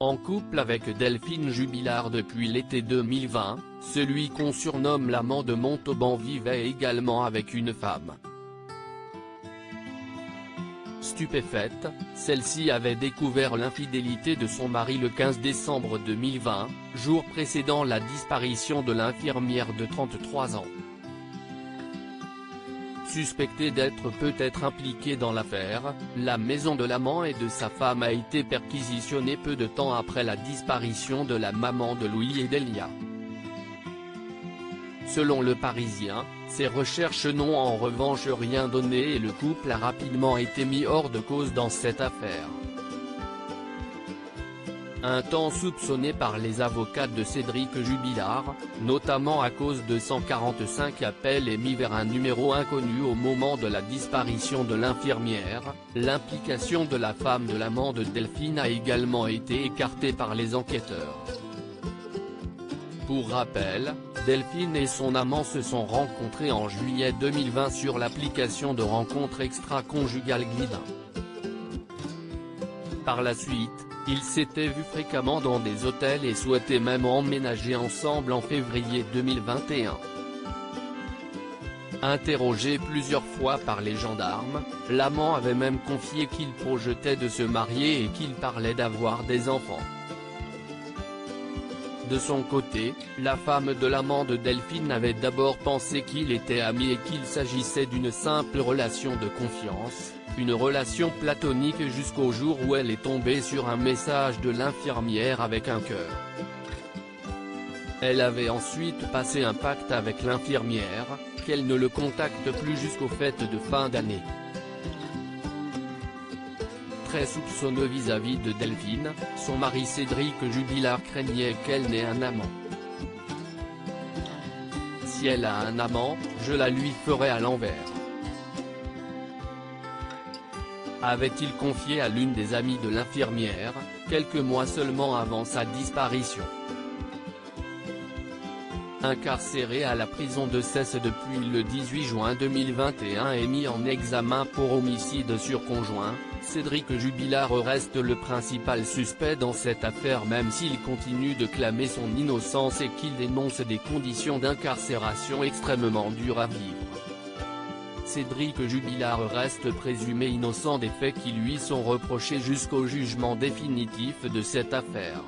En couple avec Delphine Jubilard depuis l'été 2020, celui qu'on surnomme l'amant de Montauban vivait également avec une femme. Stupéfaite, celle-ci avait découvert l'infidélité de son mari le 15 décembre 2020, jour précédant la disparition de l'infirmière de 33 ans. Suspectée d'être peut-être impliquée dans l'affaire, la maison de l'amant et de sa femme a été perquisitionnée peu de temps après la disparition de la maman de Louis et d'Elia. Selon Le Parisien, ces recherches n'ont en revanche rien donné et le couple a rapidement été mis hors de cause dans cette affaire. Un temps soupçonné par les avocats de Cédric Jubilard, notamment à cause de 145 appels émis vers un numéro inconnu au moment de la disparition de l'infirmière, l'implication de la femme de l'amant de Delphine a également été écartée par les enquêteurs. Pour rappel, Delphine et son amant se sont rencontrés en juillet 2020 sur l'application de rencontre extra-conjugale Grindr. Par la suite, ils s'étaient vus fréquemment dans des hôtels et souhaitaient même emménager ensemble en février 2021. Interrogé plusieurs fois par les gendarmes, l'amant avait même confié qu'il projetait de se marier et qu'il parlait d'avoir des enfants. De son côté, la femme de l'amant de Delphine avait d'abord pensé qu'il était ami et qu'il s'agissait d'une simple relation de confiance, une relation platonique jusqu'au jour où elle est tombée sur un message de l'infirmière avec un cœur. Elle avait ensuite passé un pacte avec l'infirmière, qu'elle ne le contacte plus jusqu'aux fêtes de fin d'année. Très soupçonneux vis-à-vis de Delphine, son mari Cédric Jubilard craignait qu'elle n'ait un amant. « Si elle a un amant, je la lui ferai à l'envers », avait-il confié à l'une des amies de l'infirmière, quelques mois seulement avant sa disparition. Incarcéré à la prison de Cesse depuis le 18 juin 2021 et mis en examen pour homicide sur conjoint, Cédric Jubilard reste le principal suspect dans cette affaire même s'il continue de clamer son innocence et qu'il dénonce des conditions d'incarcération extrêmement dures à vivre. Cédric Jubilard reste présumé innocent des faits qui lui sont reprochés jusqu'au jugement définitif de cette affaire.